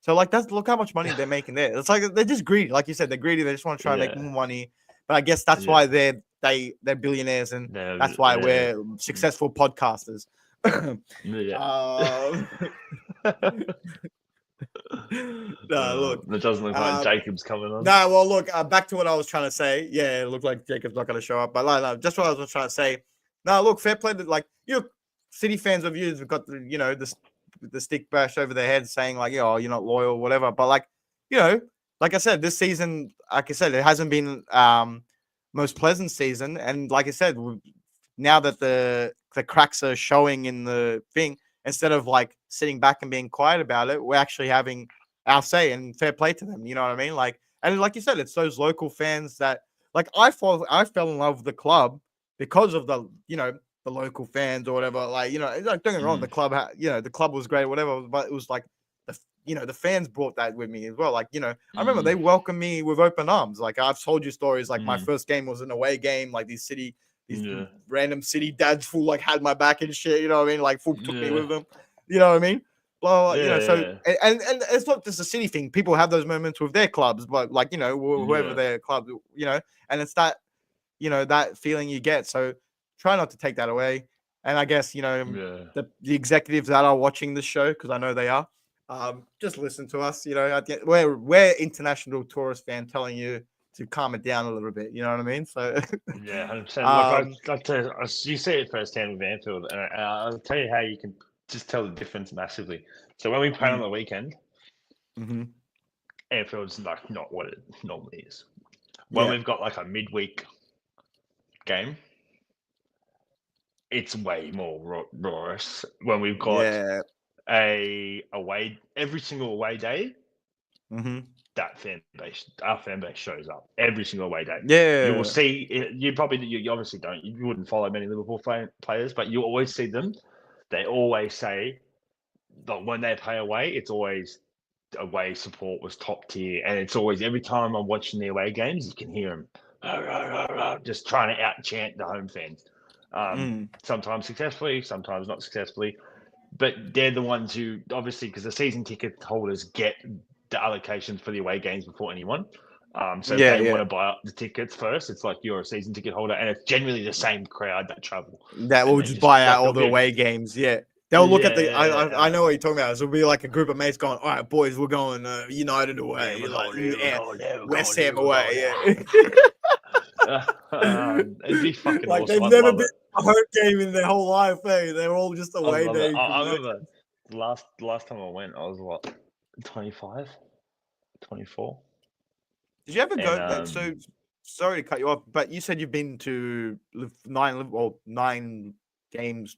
So like look how much money they're making there. It's like they're just greedy. Like you said, they're greedy. They just want to try and make more money. But I guess that's why they're billionaires, and that's why we're successful podcasters. No, look. It doesn't look like Jacob's coming on. No, well, look, back to what I was trying to say. Yeah, it looked like Jacob's not going to show up. But no, just what I was trying to say. No, look, fair play to City fans of you have got the stick bash over their heads saying like, you're not loyal, whatever. But like I said, this season, like I said, it hasn't been most pleasant season. And like I said, now that the cracks are showing in the thing, instead of like sitting back and being quiet about it, we're actually having our say, and fair play to them. You know what I mean? Like, and like you said, it's those local fans that like I fell in love with the club because of the local fans or whatever. Like, don't get me wrong, the club the club was great, whatever, but it was like the fans brought that with me as well. Like, I remember they welcomed me with open arms. Like, I've told you stories. Like, my first game was an away game. Like, these random city dads full like had my back and shit. You know what I mean? Like, full took me with them. You know what I mean? Blah, blah, So and it's not just a city thing. People have those moments with their clubs, but like whoever their club, and it's that that feeling you get. So try not to take that away. and I guess the executives that are watching the show, because I know they are. Just listen to us. We're international tourist fan telling you to calm it down a little bit. You know what I mean? So yeah, 100%. You see it firsthand with Anfield, and I'll tell you how you can just tell the difference massively. So when we play on the weekend, Anfield's like not what it normally is. When we've got like a midweek game, it's way more raucous. When we've got every single away day, our fan base shows up every single away day. Yeah, you will see. You obviously don't. You wouldn't follow many Liverpool players, but you always see them. They always say that when they play away, it's always away support was top tier, and it's always every time I'm watching the away games, you can hear them just trying to out chant the home fans. Sometimes successfully, sometimes not successfully, but they're the ones who obviously, because the season ticket holders get the allocations for the away games before anyone. So if they want to buy up the tickets first, it's like you're a season ticket holder, and it's generally the same crowd that travel. That will just buy out all the away games. Yeah. They'll look at the. I know what you're talking about. It'll be like a group of mates going, "All right, boys, we're going United away, West Ham away." It'd be fucking like awesome. they've never been a home game in their whole life. They're all just away days. I remember the last time I went, I was what, 25, 24. Did you ever go? So sorry to cut you off, but you said you've been to nine games,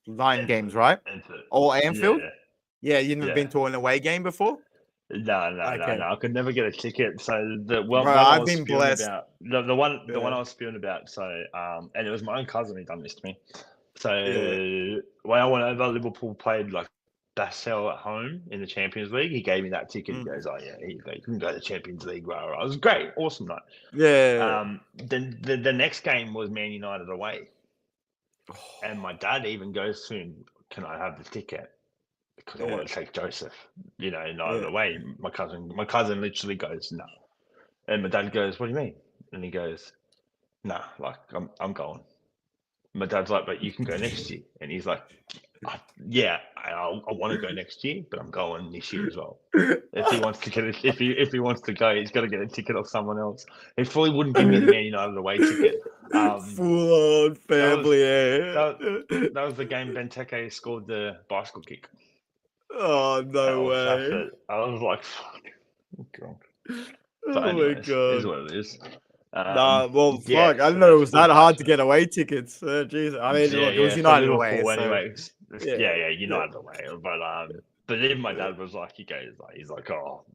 right? All Anfield. Yeah, you've never been to an away game before. No. I could never get a ticket. So I've been blessed. The one I was spewing about. So and it was my own cousin who done this to me. So when I went over, Liverpool played like Basel at home in the Champions League. He gave me that ticket. He goes, "Oh yeah, you can go to the Champions League." Right. It was great, awesome night. Yeah. Then the next game was Man United away, and my dad even goes, "Soon, can I have the ticket?" Because I want to take Joseph, United away. My cousin literally goes, "No," and my dad goes, "What do you mean?" And he goes, "Nah, like I'm going." My dad's like, "But you can go next year," and he's like, "Yeah, I want to go next year, but I'm going this year as well." If he wants to if he wants to go, he's got to get a ticket off someone else. He fully wouldn't give me the Man United away ticket. Full on family. That was the game Benteke scored the bicycle kick. Oh no way! I was like, "Fuck, I'm drunk." But anyways, my god, it is what it is. Fuck! I didn't know it was that hard to get away tickets. Jeez, I mean, look, it was United away. Anyways, United away. But even my dad was like, he's like, "Oh,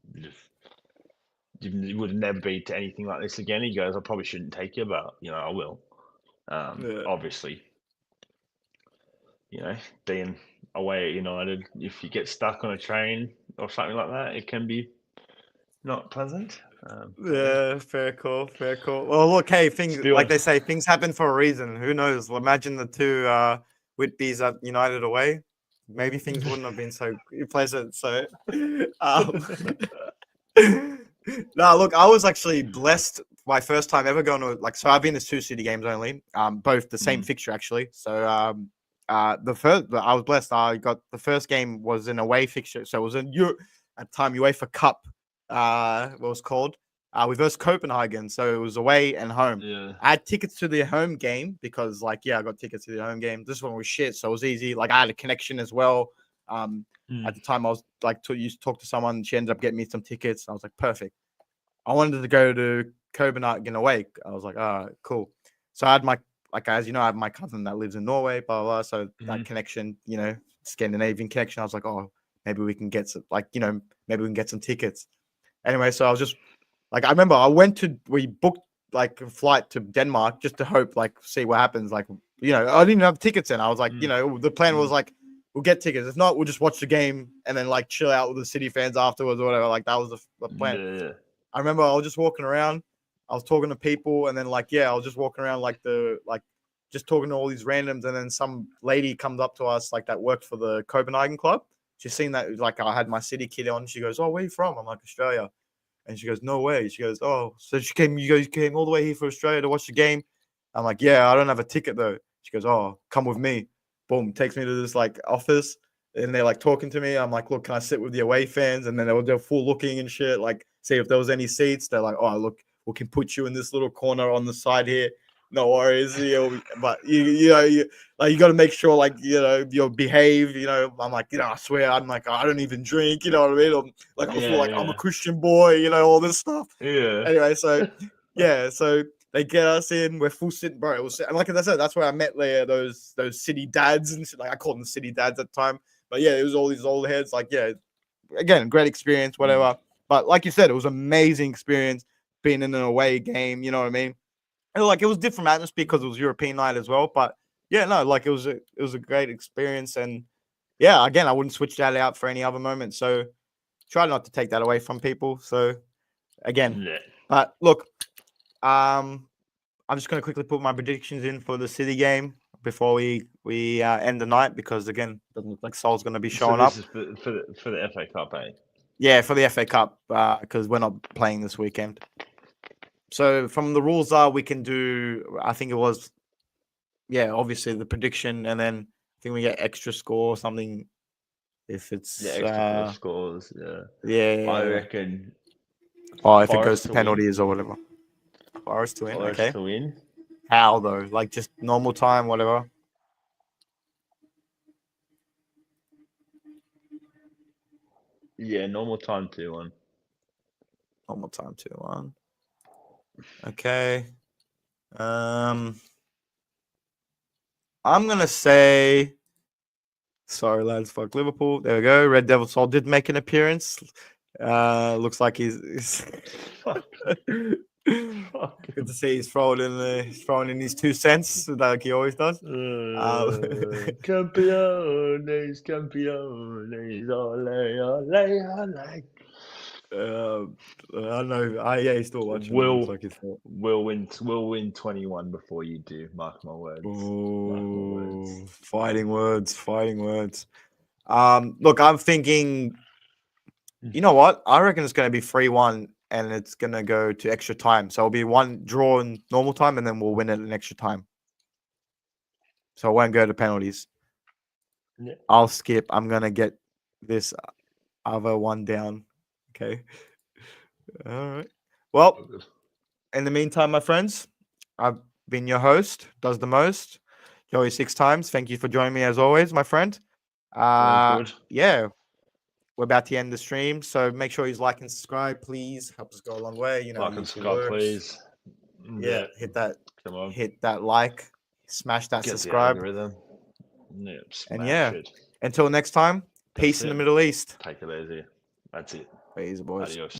you would never be to anything like this again." He goes, "I probably shouldn't take you, but I will." Obviously, being away at United, if you get stuck on a train or something like that, it can be not pleasant. Fair call. Well, look, hey, like they say, things happen for a reason. Who knows? Well, imagine the two Whitbys at United away. Maybe things wouldn't have been so pleasant. So, no, look, I was actually blessed. My first time ever going to so I've been to 2 City games only. Both the same fixture actually. So, I was blessed. I got the first game was an away fixture, so it was at the time UEFA Cup. What was called? We versus Copenhagen, so it was away and home. Yeah. I had tickets to the home game because, I got tickets to the home game. This one was shit, so it was easy. I had a connection as well. At the time, I was used to talk to someone. She ended up getting me some tickets. I was like, perfect. I wanted to go to Copenhagen away. I was like, all right, cool. So I had my as you know, I have my cousin that lives in Norway, blah blah. So that connection, Scandinavian connection. I was like, oh, maybe we can get some, maybe we can get some tickets. Anyway, so I was just I remember we booked a flight to Denmark just to hope, see what happens. I didn't even have tickets in. I was like, the plan was we'll get tickets. If not, we'll just watch the game and then chill out with the City fans afterwards or whatever. That was the plan. Yeah. I remember I was just walking around. I was talking to people and then I was just walking around just talking to all these randoms. And then some lady comes up to us that worked for the Copenhagen club. She's seen that I had my City kit on. She goes, "Oh, where are you from?" I'm like, "Australia." And she goes, "No way." She goes, "Oh, so you came all the way here for Australia to watch the game?" I'm like, "Yeah, I don't have a ticket though." She goes, "Oh, come with me." boom, takes me to this like office, and they're like talking to me. I'm like, look, can I sit with the away fans? And then they're full looking and shit, like see if there was any seats. They're like, oh, look, we can put you in this little corner on the side here. No worries, but you got to make sure, like, you'll behave. I'm like, I swear, I'm like, I don't even drink. You know what I mean? I feel like I'm a Christian boy. All this stuff. Yeah. Anyway, so yeah, so they get us in. We're full sitting, bro. It was, and like I said, that's where I met those city dads and shit. Like I called them city dads at the time. But yeah, it was all these old heads. Like, yeah, again, great experience, whatever. But like you said, it was an amazing experience being in an away game. You know what I mean? And like it was different atmosphere because it was European night as well. But yeah, no, like it was a great experience. And yeah, again, I wouldn't switch that out for any other moment. So try not to take that away from people. So again, but look, I'm just going to quickly put my predictions in for the City game before we end the night, because again, it doesn't look like Sol's going to be showing up. Is for the FA Cup, eh? Yeah, for the FA Cup, because we're not playing this weekend. So from the rules we can do, I think it was, obviously the prediction, and then I think we get extra score or something if it's extra scores. Yeah. I reckon. If it goes to penalties or whatever. Forest to win. Forest to win. How though? Like just normal time, whatever. Yeah, normal time 2-1. Normal time 2-1. Okay. I'm gonna say. Sorry, lads. Fuck Liverpool. There we go. Red Devil Sol did make an appearance. Looks like he's good to see he's throwing in his 2 cents like he always does. Campeones, ole, ole, ole. I know. He's still watching. We'll win 21 before you do. Mark my words. Ooh, fighting words. Look, I'm thinking. You know what? I reckon it's going to be 3-1, and it's going to go to extra time. So it'll be 1 draw in normal time, and then we'll win it in extra time. So it won't go to penalties. Yeah. I'll skip. I'm going to get this other one down. Okay. All right. Well, in the meantime, my friends, I've been your host, Does the Most, Joey 6 times. Thank you for joining me as always, my friend. Good. Yeah. We're about to end the stream, so make sure you like and subscribe, please. Help us go a long way. Like and subscribe, please. Yeah, hit that. Come on. Hit that like, smash that subscribe. Yeah, and until next time, peace in the Middle East. Take it easy. That's it. Peace, boys. Adios.